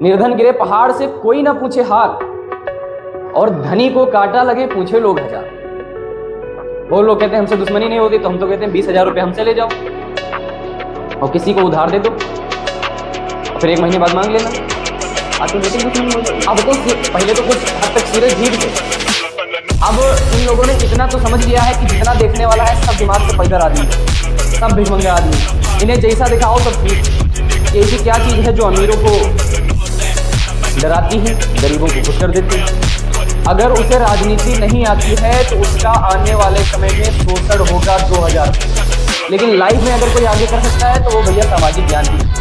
निर्धन गिरे पहाड़ से कोई ना पूछे हाल, और धनी को कांटा लगे पूछे लोग हजार। वो लोग कहते हैं हमसे दुश्मनी नहीं होती, तो हम तो कहते हैं 20,000 रुपये हमसे ले जाओ और किसी को उधार दे दो, फिर 1 महीने बाद मांग लेना। अब तो पहले तो कुछ हद तक सीरियस जीत थे, अब इन लोगों ने इतना तो समझ लिया है कि जितना देखने वाला है सब दिमाग से पैदल आदमी, सब भिखमंगा आदमी, इन्हें जैसा दिखाओ सब ठीक। ऐसी क्या चीज़ है जो अमीरों को डराती है, गरीबों को खुश कर देती है? अगर उसे राजनीति नहीं आती है तो उसका आने वाले समय में शोषण होगा 2000। लेकिन लाइफ में अगर कोई आगे कर सकता है तो वो भैया सामाजिक ज्ञान की।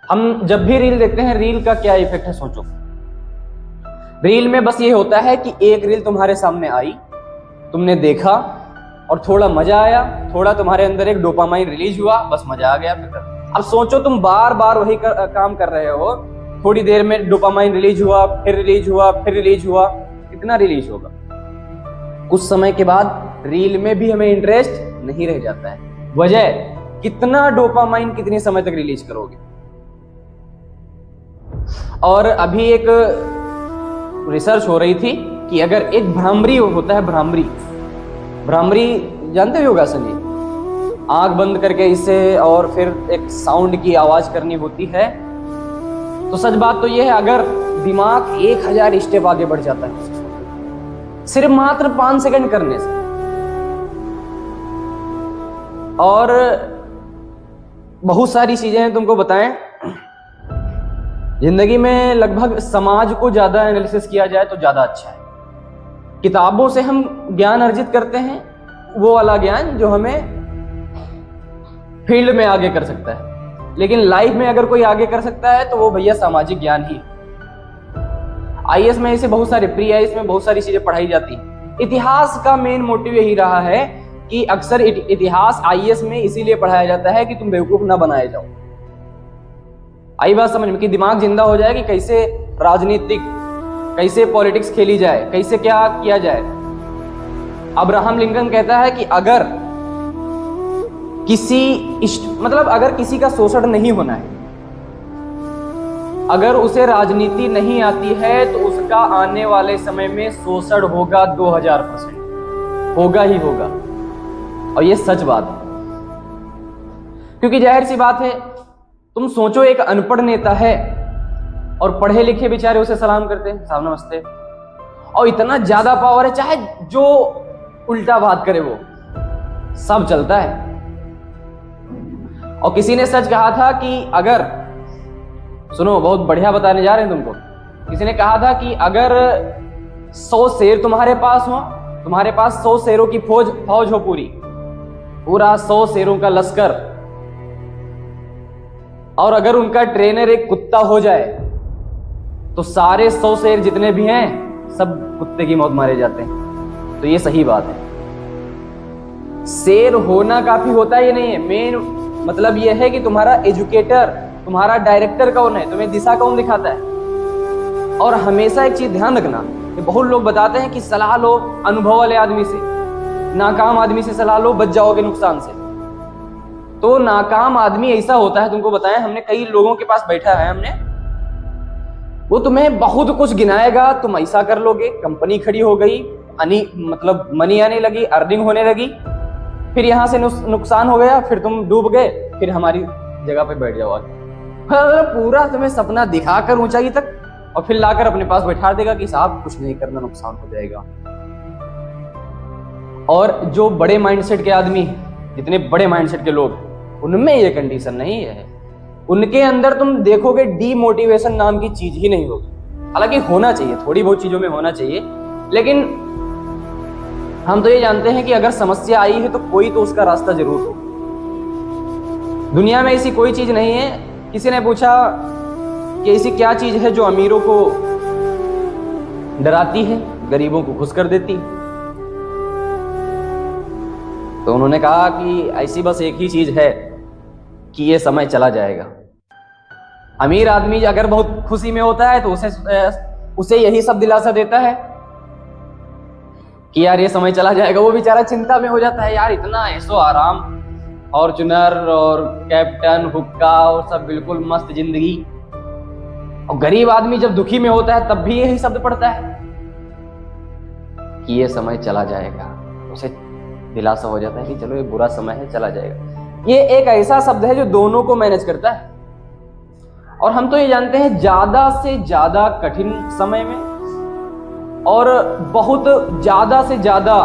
हम जब भी रील देखते हैं, रील का क्या इफेक्ट है सोचो। रील में बस ये होता है कि एक रील तुम्हारे सामने आई, तुमने देखा और थोड़ा मजा आया, थोड़ा तुम्हारे अंदर एक डोपामाइन रिलीज हुआ, बस मजा आ गया। अब सोचो तुम बार बार वही काम कर रहे हो, थोड़ी देर में डोपामाइन रिलीज हुआ, फिर रिलीज हुआ, फिर रिलीज हुआ, कितना रिलीज होगा? कुछ समय के बाद रील में भी हमें इंटरेस्ट नहीं रह जाता है। वजह, कितना डोपामाइन कितने समय तक रिलीज करोगे? और अभी एक रिसर्च हो रही थी कि अगर एक भ्रामरी होता है, भ्रामरी जानते हो योगासन, आंख बंद करके इसे और फिर एक साउंड की आवाज करनी होती है। तो सच बात तो यह है, अगर दिमाग 1000 स्टेप आगे बढ़ जाता है सिर्फ मात्र 5 सेकंड करने से। और बहुत सारी चीजें हैं, तुमको बताएं, जिंदगी में लगभग समाज को ज्यादा एनालिसिस किया जाए तो ज्यादा अच्छा है। किताबों से हम ज्ञान अर्जित करते हैं, वो वाला ज्ञान जो हमें फील्ड में आगे कर सकता है, लेकिन लाइफ में अगर कोई आगे कर सकता है तो वो भैया सामाजिक ज्ञान ही। आईएएस में ऐसे बहुत सारे, प्री आईएएस में बहुत सारी चीजें पढ़ाई जाती हैं। इतिहास का मेन मोटिव यही रहा है कि अक्सर इतिहास आईएएस में इसीलिए पढ़ाया जाता है कि तुम बेवकूफ ना बनाए जाओ। आई बात समझ में, कि दिमाग जिंदा हो जाए कि कैसे राजनीतिक, कैसे पॉलिटिक्स खेली जाए, कैसे क्या किया जाए। अब्राहम लिंकन कहता है कि अगर अगर किसी का शोषण नहीं होना है, अगर उसे राजनीति नहीं आती है तो उसका आने वाले समय में शोषण होगा 2000%, होगा ही होगा। और ये सच बात है, क्योंकि जाहिर सी बात है, तुम सोचो एक अनपढ़ नेता है और पढ़े लिखे बेचारे उसे सलाम करते हैं, साहब नमस्ते, और इतना ज्यादा पावर है, चाहे जो उल्टा बात करे वो सब चलता है। और किसी ने सच कहा था कि अगर, सुनो बहुत बढ़िया बताने जा रहे हैं तुमको, किसी ने कहा था कि अगर 100 शेर तुम्हारे पास हो, तुम्हारे पास 100 शेरों की फौज हो, पूरा 100 शेरों का लश्कर, और अगर उनका ट्रेनर एक कुत्ता हो जाए तो सारे 100 शेर जितने भी हैं सब कुत्ते की मौत मारे जाते हैं। तो ये सही बात है, शेर होना काफी होता है ये नहीं है। मेन मतलब ये है कि तुम्हारा एजुकेटर, तुम्हारा डायरेक्टर कौन है, तुम्हें दिशा कौन दिखाता है। और हमेशा एक चीज ध्यान रखना, कि बहुत लोग बताते हैं कि सलाह लो अनुभव वाले आदमी से, नाकाम आदमी से सलाह लो, बच जाओगे नुकसान से। तो नाकाम आदमी ऐसा होता है, तुमको बताएं, हमने कई लोगों के पास बैठा है हमने, वो तुम्हें बहुत कुछ गिनाएगा, तुम ऐसा कर लोगे, कंपनी खड़ी हो गई, मतलब मनी आने लगी, अर्निंग होने लगी, फिर यहां से नुकसान हो गया, फिर तुम डूब गए, फिर हमारी जगह पे बैठ जाओ। पूरा तुम्हें सपना दिखाकर ऊंचाई तक, और फिर लाकर अपने पास बैठा देगा कि साहब कुछ नहीं करना, नुकसान हो जाएगा। और जो बड़े माइंडसेट के आदमी, जितने बड़े माइंडसेट के लोग, उनमें ये कंडीशन नहीं है। उनके अंदर तुम देखोगे डीमोटिवेशन नाम की चीज ही नहीं होगी। हालांकि होना चाहिए, थोड़ी बहुत चीजों में होना चाहिए, लेकिन हम तो ये जानते हैं कि अगर समस्या आई है तो कोई तो उसका रास्ता जरूर हो। दुनिया में ऐसी कोई चीज नहीं है। किसी ने पूछा कि ऐसी क्या चीज है जो अमीरों को डराती है, गरीबों को खुश कर देती है? तो उन्होंने कहा कि ऐसी बस एक ही चीज है कि ये समय चला जाएगा। अमीर आदमी अगर बहुत खुशी में होता है तो उसे यही सब दिलासा देता है कि यार ये समय चला जाएगा। वो बेचारा चिंता में हो जाता है, यार इतना ऐसो आराम, फॉर्च्यूनर और कैप्टन, हुक्का और सब बिल्कुल मस्त जिंदगी। और गरीब आदमी जब दुखी में होता है तब भी यही शब्द पढ़ता है कि ये समय चला जाएगा। उसे दिलासा हो जाता है कि चलो ये बुरा समय है, चला जाएगा। ये एक ऐसा शब्द है जो दोनों को मैनेज करता है। और हम तो ये जानते हैं, ज्यादा से ज्यादा कठिन समय में और बहुत ज्यादा से ज्यादा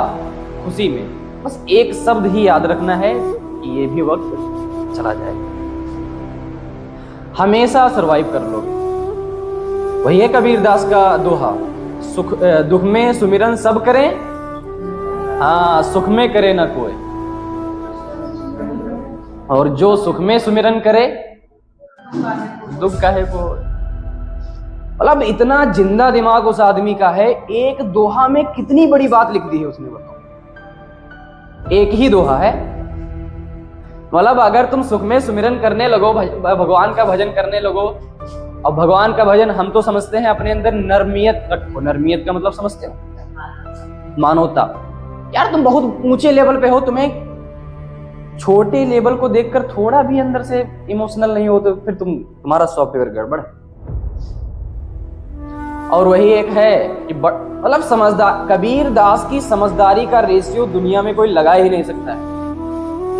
खुशी में बस एक शब्द ही याद रखना है कि ये भी वक्त चला जाएगा। हमेशा सरवाइव कर लोगे। वही है कबीरदास का दोहा, दुख में सुमिरन सब करें, हाँ सुख में करे ना कोई। और जो सुख में सुमिरन करे दुख काहे को। मतलब इतना जिंदा दिमाग उस आदमी का है। एक दोहा में कितनी बड़ी बात लिख दी है उसने, बताओ। एक ही दोहा है। मतलब अगर तुम सुख में सुमिरन करने लगो, भगवान का भजन करने लगो, और भगवान का भजन हम तो समझते हैं अपने अंदर नरमियत रखो। नरमियत का मतलब समझते हो? मानवता। यार तुम बहुत ऊंचे लेवल पे हो, तुम्हें छोटे लेवल को देखकर थोड़ा भी अंदर से इमोशनल नहीं हो तो फिर तुम्हारा सॉफ्टवेयर गड़बड़ है। और वही एक है कि मतलब समझदार, कबीर दास की समझदारी का रेशियो दुनिया में कोई लगा ही नहीं सकता है।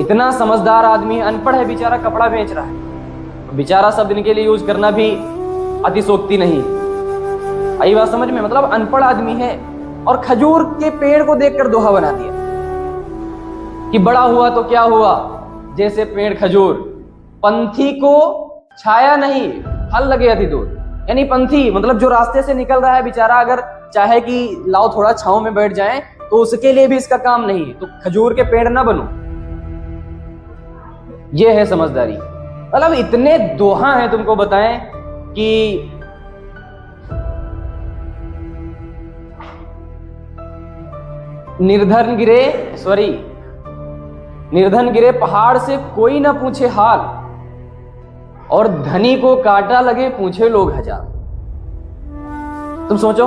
इतना समझदार आदमी, अनपढ़ है बेचारा, कपड़ा बेच रहा है। बेचारा शब्द इनके लिए यूज करना भी अतिशोक्ति नहीं। आई बात समझ में? मतलब अनपढ़ आदमी है और खजूर के पेड़ को देखकर दोहा बना दिया कि बड़ा हुआ तो क्या हुआ जैसे पेड़ खजूर, पंथी को छाया नहीं फल लगे अति दूर। यानी पंथी मतलब जो रास्ते से निकल रहा है बेचारा, अगर चाहे कि लाओ थोड़ा छांव में बैठ जाए तो उसके लिए भी इसका काम नहीं, तो खजूर के पेड़ ना बनो। ये है समझदारी। मतलब इतने दोहा हैं तुमको बताएं कि निर्धन गिरे पहाड़ से कोई ना पूछे हाल, और धनी को कांटा लगे पूछे लोग हजार। तुम सोचो,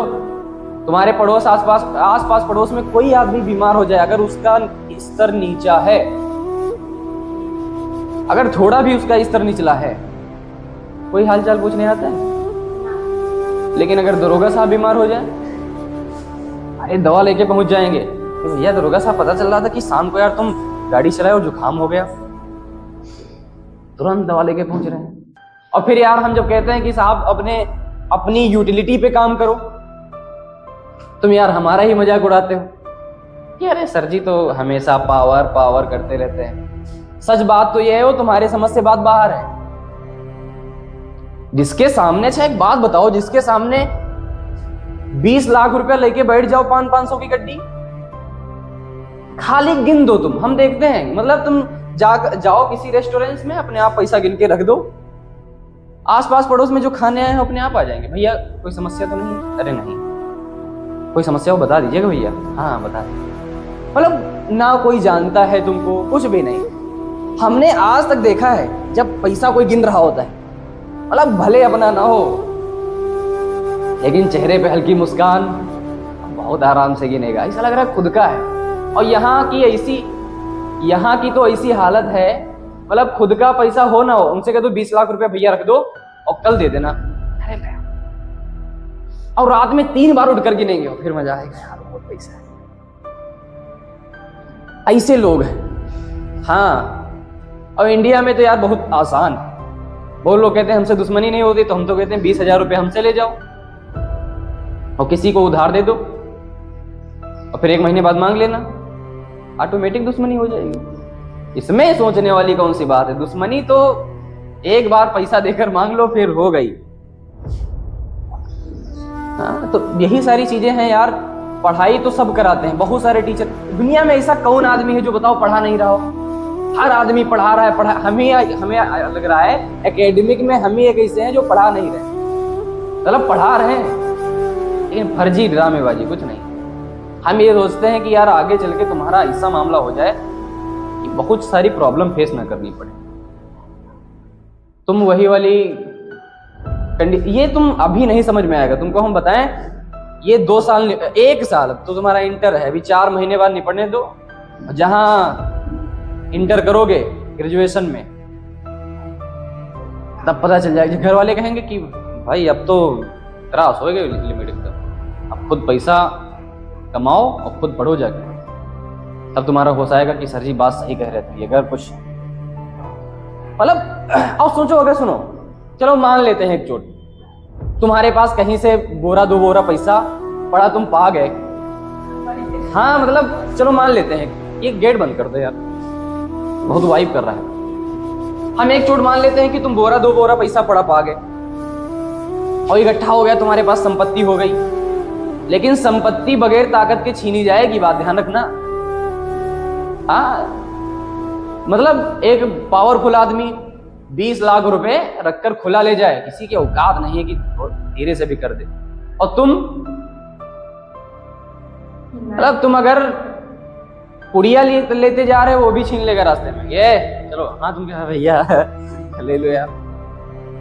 तुम्हारे पड़ोस आसपास पड़ोस में कोई आदमी बीमार हो जाए, अगर उसका स्तर नीचा है, अगर थोड़ा भी उसका स्तर निचला है, कोई हालचाल पूछने आता है। लेकिन अगर दरोगा साहब बीमार हो जाए, अरे दवा लेके पहुंच जाएंगे। तो भैया दरोगा साहब, पता चल रहा था कि शाम को यार तुम गाड़ी चलाए और जुकाम हो गया, तुरंत दवा लेके पहुंच रहे हैं। और फिर यार हम जब कहते हैं कि साहब अपनी यूटिलिटी पे काम करो, तुम यार हमारा ही मजाक उड़ाते हो कि अरे सर जी तो हमेशा पावर करते रहते हैं। सच बात तो यह है, वो तुम्हारे समझ से बात बाहर है। जिसके सामने, अच्छा एक बात बताओ, जिसके सामने 20 लाख रुपया लेके बैठ जाओ 500 की गड्डी, खाली गिन दो तुम, हम देखते हैं। मतलब तुम जाओ किसी रेस्टोरेंट में, अपने आप पैसा गिन के रख दो, आसपास पड़ोस में जो खाने आए हैं अपने आप आ जाएंगे। भैया कोई समस्या तो नहीं? अरे नहीं, कोई समस्या हो बता दीजिएगा भैया। हाँ बता दीजिए। मतलब ना कोई जानता है तुमको, कुछ भी नहीं। हमने आज तक देखा है जब पैसा कोई गिन रहा होता है, मतलब भले अपना ना हो, लेकिन चेहरे पे हल्की मुस्कान, बहुत आराम से गिनेगा, ऐसा लग रहा है खुद का है। और यहाँ की तो ऐसी हालत है, मतलब खुद का पैसा हो ना हो, उनसे कह दो 20 लाख रुपया भैया रख दो और कल दे देना, अरे ले। और रात में 3 बार उठ कर गिनेंगे, फिर मजा आएगा, यार बहुत पैसा है। ऐसे लोग हैं। हाँ, और इंडिया में तो यार बहुत आसान। बहुत लोग कहते हैं हमसे दुश्मनी नहीं होती, तो हम तो कहते हैं 20,000 रुपये हमसे ले जाओ और किसी को उधार दे दो और फिर 1 महीने बाद मांग लेना, ऑटोमेटिक दुश्मनी हो जाएगी। इसमें सोचने वाली कौन सी बात है? दुश्मनी तो एक बार पैसा देकर मांग लो, फिर हो गई। हाँ, तो यही सारी चीजें हैं यार। पढ़ाई तो सब कराते हैं, बहुत सारे टीचर। दुनिया में ऐसा कौन आदमी है जो बताओ पढ़ा नहीं रहा हो? हर आदमी पढ़ा रहा है। हमें लग रहा है एकेडमिक में हम ही एक ऐसे हैं जो पढ़ा नहीं रहे, मतलब पढ़ा रहे हैं लेकिन फर्जी ड्रामेबाजी, कुछ नहीं। हम ये सोचते हैं कि यार आगे चल के तुम्हारा ऐसा मामला हो जाए कि बहुत सारी प्रॉब्लम फेस ना करनी पड़े। तुम वही वाली ये तुम अभी नहीं समझ में आएगा। तुमको हम बताएं, ये 2 साल 1 साल तो तुम्हारा इंटर है, अभी 4 महीने बाद निपटने दो। जहां इंटर करोगे ग्रेजुएशन में, तब पता चल जाएगा। घर वाले कहेंगे कि भाई अब तो क्रॉस हो गए लिमिट एकदम, अब खुद पैसा कमाओ और खुद पढ़ो जाके। तब तुम्हारा होश आएगा कि सर जी बात सही कह रही थी। अगर कुछ मतलब और सोचो, अगर सुनो, चलो मान लेते हैं एक चोट, तुम्हारे पास कहीं से बोरा 2 बोरा पैसा पड़ा, तुम पा गए। हाँ मतलब चलो मान लेते हैं, ये गेट बंद कर दो यार, बहुत वाइब कर रहा है। हम एक चोट मान लेते हैं कि तुम बोरा 2 बोरा पैसा पड़ा पा गए और इकट्ठा हो गया, तुम्हारे पास संपत्ति हो गई। लेकिन संपत्ति बगैर ताकत के छीनी जाएगी, बात ध्यान रखना। हाँ मतलब एक पावरफुल आदमी 20 लाख रुपए रखकर खुला ले जाए, किसी की औकात नहीं है कि धीरे से भी कर दे। और तुम मतलब तुम अगर पुड़िया लेते जा रहे हो, वो भी छीन लेगा रास्ते में। ये चलो, हाँ तुम क्या भैया ले लो यार,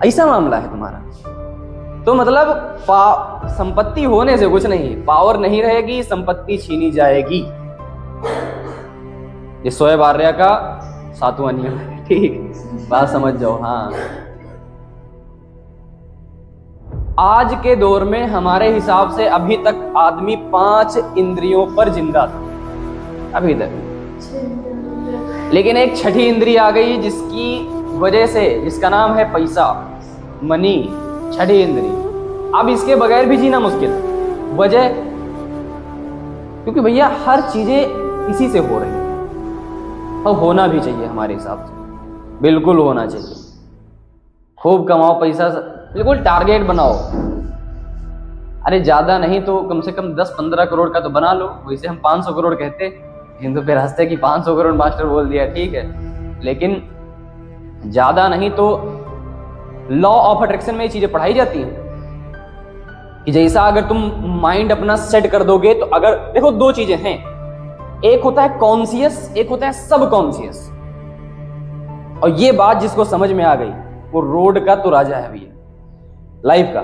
ऐसा मामला है तुम्हारा। तो मतलब संपत्ति होने से कुछ नहीं, पावर नहीं रहेगी, संपत्ति छीनी जाएगी। ये शोएब आर्या का 7वां नियम है, ठीक, बात समझ जाओ। हाँ आज के दौर में हमारे हिसाब से अभी तक आदमी 5 इंद्रियों पर जिंदा था अभी तक, लेकिन एक छठी इंद्री आ गई जिसकी वजह से, जिसका नाम है पैसा, मनी, छठी इंद्री। अब इसके बगैर भी जीना मुश्किल। वजह क्योंकि भैया हर चीजें इसी से हो रही है, और होना भी चाहिए हमारे हिसाब से, बिल्कुल होना चाहिए। खूब कमाओ पैसा, बिल्कुल टारगेट बनाओ। अरे ज्यादा नहीं तो कम से कम 10-15 करोड़ का तो बना लो। वैसे हम 500 करोड़ कहते, हिंदू पे हंसते कि 500 करोड़ मास्टर बोल दिया, ठीक है, लेकिन ज्यादा नहीं तो लॉ ऑफ अट्रैक्शन में ये चीजें पढ़ाई जाती हैं कि जैसा अगर तुम माइंड अपना सेट कर दोगे तो, अगर देखो 2 चीजें हैं, एक होता है कॉन्शियस, एक होता है सब कॉन्शियस। और ये बात जिसको समझ में आ गई वो रोड का तो राजा है भैया, लाइफ का।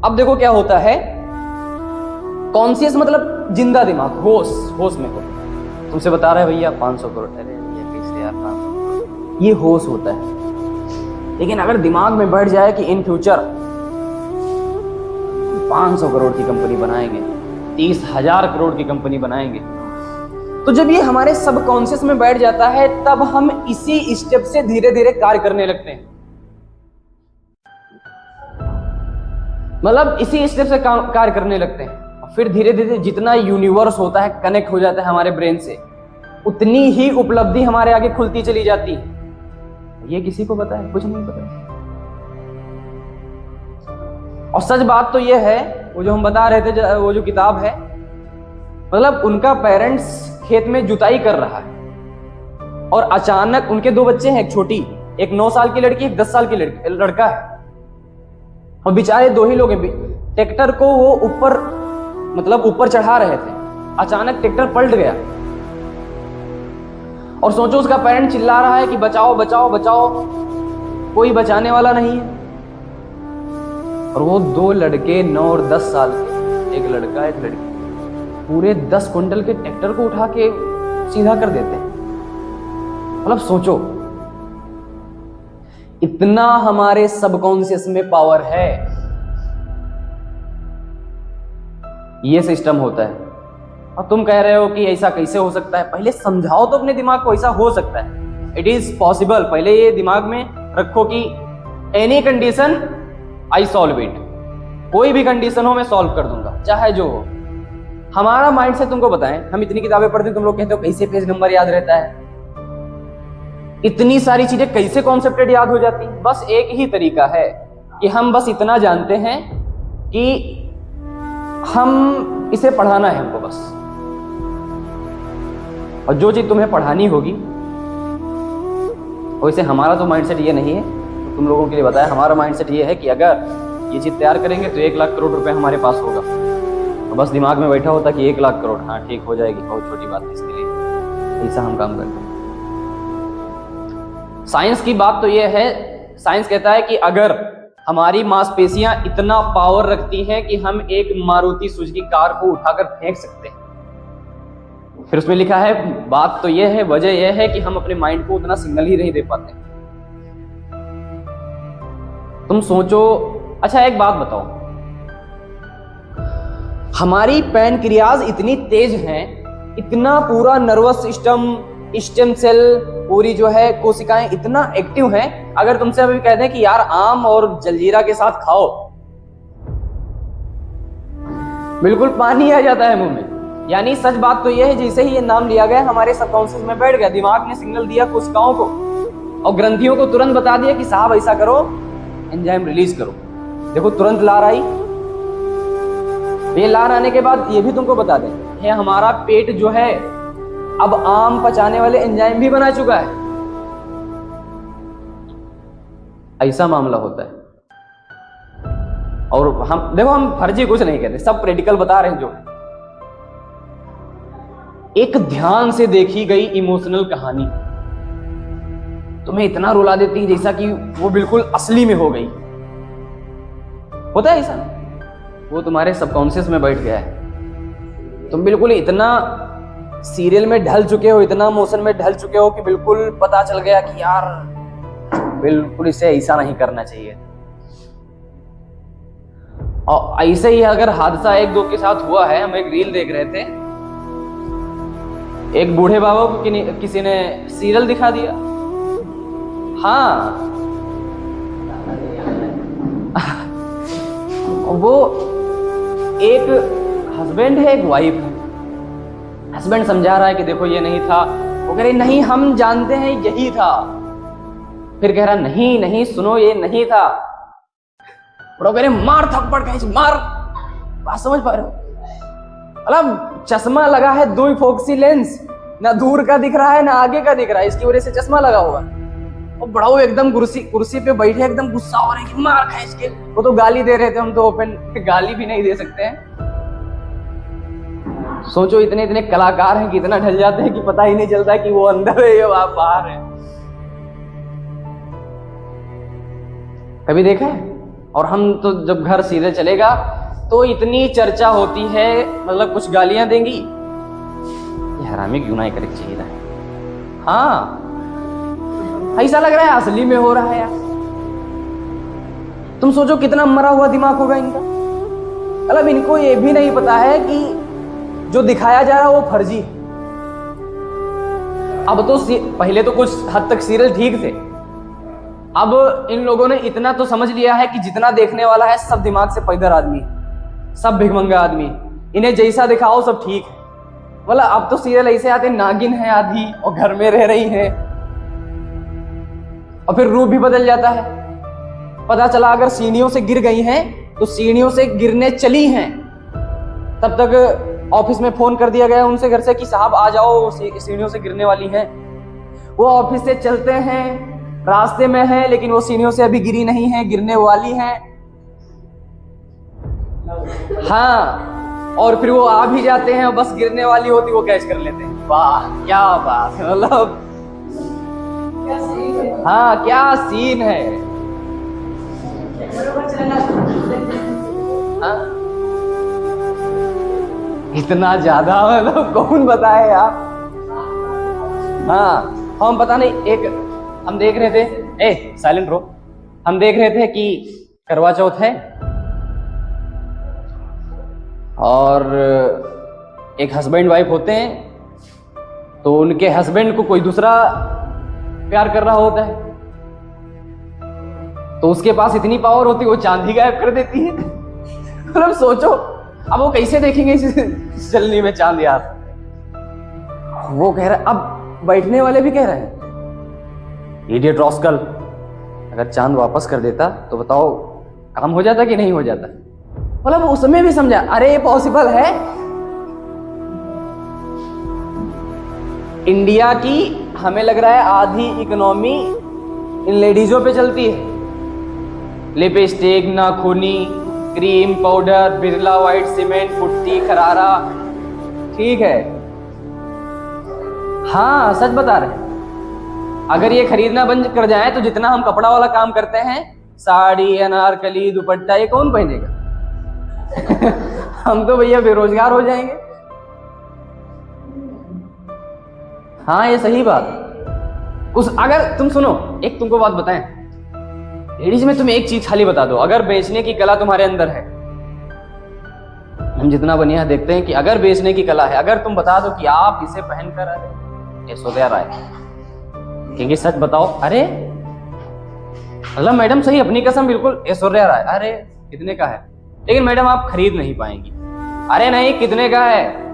अब देखो क्या होता है, कॉन्शियस मतलब जिंदा दिमाग, होश में हो। तुमसे बता रहा है भैया 500 करोड़, अरे भैया कैसे यार 500 करोड़, ये होश होता है। लेकिन अगर दिमाग में बैठ जाए कि इन फ्यूचर 500 करोड़ की कंपनी बनाएंगे, 30,000 करोड़ की कंपनी बनाएंगे, तो जब ये हमारे सबकॉन्शियस में बैठ जाता है तब हम इसी स्टेप से धीरे धीरे कार्य करने लगते हैं। मतलब इसी स्टेप से कार्य करने लगते हैं। फिर धीरे धीरे जितना यूनिवर्स होता है कनेक्ट हो जाता है हमारे ब्रेन से, उतनी ही उपलब्धि हमारे आगे खुलती चली जाती है। ये किसी को पता है? कुछ नहीं पता। और सच बात तो ये है, वो जो हम बता रहे थे, वो जो किताब है, मतलब उनका पेरेंट्स खेत में जुताई कर रहा है और अचानक उनके 2 बच्चे हैं, एक छोटी, एक 9 साल की लड़की, एक 10 साल की लड़का है, और बेचारे 2 ही लोग हैं। ट्रैक्टर को वो ऊपर चढ़ा रहे थे, अचानक ट्रैक्टर पलट गया और सोचो उसका पेरेंट चिल्ला रहा है कि बचाओ बचाओ बचाओ, कोई बचाने वाला नहीं है। और वो 2 लड़के 9 और 10 साल के, एक लड़का एक लड़की, पूरे 10 क्विंटल के ट्रैक्टर को उठा के सीधा कर देते हैं। मतलब सोचो, इतना हमारे सबकॉन्शियस में पावर है। ये सिस्टम होता है। और तुम कह रहे हो कि ऐसा कैसे हो सकता है? पहले समझाओ तो अपने दिमाग को, ऐसा हो सकता है, इट इज पॉसिबल। पहले ये दिमाग में रखो कि any condition I solve it, कोई भी कंडीशन हो मैं सॉल्व कर दूंगा, चाहे जो हो। हमारा माइंड से तुमको बताएं, हम इतनी किताबें पढ़ते हैं, तुम लोग कहते हो कैसे पेज नंबर याद रहता है, इतनी सारी चीजें कैसे कॉन्सेप्टेड याद हो जाती। बस एक ही तरीका है कि हम बस इतना जानते हैं कि हम इसे पढ़ाना है हमको बस। और जो चीज तुम्हें पढ़ानी होगी, वैसे हमारा तो माइंडसेट ये नहीं है, तो तुम लोगों के लिए बताया, हमारा माइंडसेट ये है कि अगर ये चीज तैयार करेंगे तो 1 लाख करोड़ रुपए हमारे पास होगा। तो बस दिमाग में बैठा होता कि 1 लाख करोड़, हाँ ठीक हो जाएगी, बहुत छोटी बात है इसके लिए। ऐसा हम काम करते हैं। साइंस की बात तो ये है, साइंस कहता है कि अगर हमारी मांसपेशियां इतना पावर रखती हैं कि हम एक मारुति सुजुकी कार को उठाकर फेंक सकते हैं। फिर उसमें लिखा है, बात तो यह है, वजह यह है कि हम अपने माइंड को उतना सिग्नल ही नहीं दे पाते। तुम सोचो, अच्छा एक बात बताओ, हमारी पैनक्रियाज इतनी तेज है, इतना पूरा नर्वस सिस्टम, स्टेम सेल, पूरी जो है कोशिकाएं इतना एक्टिव हैं, अगर तुमसे अभी कहते हैं कि यार आम और जलजीरा के साथ खाओ, बिल्कुल पानी आ जाता है मुंह में। यानी सच बात तो यह है, जैसे ही ये नाम लिया गया हमारे सबकॉन्शियस में बैठ गया, दिमाग ने सिग्नल दिया कोशिकाओं को और ग्रंथियों को तुरंत बता दिया कि साहब ऐसा करो, एंजाइम रिलीज करो। देखो तुरंत लार आई। ये लार आने के बाद ये भी तुमको बता दें, ये हमारा पेट जो है अब आम पचाने वाले एंजाइम भी बना चुका है। ऐसा मामला होता है। और हम देखो, हम फर्जी कुछ नहीं कहते, सब प्रैक्टिकल बता रहे हैं। जो एक ध्यान से देखी गई इमोशनल कहानी तुम्हें इतना रुला देती है जैसा कि वो बिल्कुल असली में हो गई। होता है ऐसा, वो तुम्हारे सबकॉन्शियस में बैठ गया है। तुम बिल्कुल इतना सीरियल में ढल चुके हो, इतना इमोशन में ढल चुके हो कि बिल्कुल पता चल गया कि यार बिल्कुल इसे ऐसा नहीं करना चाहिए। और ऐसे ही अगर हादसा एक दो के साथ हुआ है, हम एक रील देख रहे थे, एक बूढ़े बाबा को किसी ने सीरियल दिखा दिया। हाँ, वो एक हस्बैंड है, एक वाइफ है। हस्बैंड समझा रहा है कि देखो ये नहीं था, वो कह रहे नहीं हम जानते हैं यही था। फिर कह रहा नहीं नहीं सुनो ये नहीं था। वो कह रहे मार थप्पड़ कहीं मार। बात समझ पा रहे हो? मतलब चश्मा लगा है, दो फोक्सी लेंस, ना दूर का दिख रहा है ना आगे का दिख रहा है, इसकी वजह से चश्मा लगा हुआ। और बड़ा वो एकदम कुर्सी पे बैठे एकदम गुस्सा हो रहे कि मार खींच के। वो तो गाली दे रहे थे, हम तो ओपन गाली भी नहीं दे सकते हैं। सोचो इतने इतने कलाकार हैं कि इतना ढल जाते हैं कि पता ही नहीं चलता कि वो अंदर है या बाहर है। कभी देखा है? और हम तो जब घर सीधे चलेगा तो इतनी चर्चा होती है, मतलब कुछ गालियां देंगी, ये हरामी क्यों ना करके चाहिए था। हाँ, ऐसा लग रहा है असली में हो रहा है यार। तुम सोचो कितना मरा हुआ दिमाग होगा इनका। मतलब इनको ये भी नहीं पता है कि जो दिखाया जा रहा है वो फर्जी है। अब तो पहले तो कुछ हद तक सीरियल ठीक थे, अब इन लोगों ने इतना तो समझ लिया है कि जितना देखने वाला है सब दिमाग से पैदर आदमी, सब भिखमंगा आदमी, इन्हें जैसा दिखाओ सब ठीक है। बोला अब तो सीरियल ऐसे आते, नागिन है आधी और घर में रह रही है, और फिर रूप भी बदल जाता है। पता चला अगर सीढ़ियों से गिर गई हैं तो सीढ़ियों से गिरने चली हैं, तब तक ऑफिस में फोन कर दिया गया उनसे घर से कि साहब आ जाओ, सीढ़ियों से गिरने वाली हैं। वो ऑफिस से चलते हैं, रास्ते में है, लेकिन वो सीढ़ियों से अभी गिरी नहीं है, गिरने वाली हैं। हाँ, और फिर वो आ भी जाते हैं, बस गिरने वाली होती वो कैच कर लेते हैं। वाह क्या बात है, मतलब हाँ क्या सीन है। हाँ? इतना ज्यादा मतलब कौन बताए यार। हाँ, हम पता नहीं, एक हम देख रहे थे, साइलेंट रहो, हम देख रहे थे कि करवा चौथ है और एक हस्बैंड वाइफ होते हैं, तो उनके हस्बैंड को कोई दूसरा प्यार कर रहा होता है, तो उसके पास इतनी पावर होती है वो चांदी गायब कर देती है। मतलब सोचो अब वो कैसे देखेंगे इस जलनी में चांद यार। वो कह रहा, अब बैठने वाले भी कह रहे हैं इडियट रॉस्कल, अगर चांद वापस कर देता तो बताओ काम हो जाता कि नहीं हो जाता। मतलब उसमें भी समझा, अरे ये पॉसिबल है। इंडिया की हमें लग रहा है आधी इकोनॉमी इन लेडीजों पे चलती है। लिपस्टिक, नाखूनी, cream, powder, Birla white cement, putty, खरारा, ठीक है। हाँ सच बता रहे हैं। अगर ये खरीदना बंद कर जाए तो जितना हम कपड़ा वाला काम करते हैं, साड़ी, अनारकली, दुपट्टा, ये कौन पहनेगा? हम तो भैया बेरोजगार हो जाएंगे। हाँ, ये सही बात। अगर तुम सुनो, एक तुमको बात बताएं, लेडीज में तुम्हें एक चीज खाली बता दो, अगर बेचने की कला तुम्हारे अंदर है, हम जितना बढ़िया देखते हैं कि अगर बेचने की कला है, अगर तुम बता दो कि आप इसे पहनकर ऐश्वर्या राय, क्योंकि सच बताओ, अरे मतलब मैडम सही, अपनी कसम, बिल्कुल ऐश्वर्या राय, अरे कितने का है, लेकिन मैडम आप खरीद नहीं पाएंगी। अरे नहीं, कितने का है?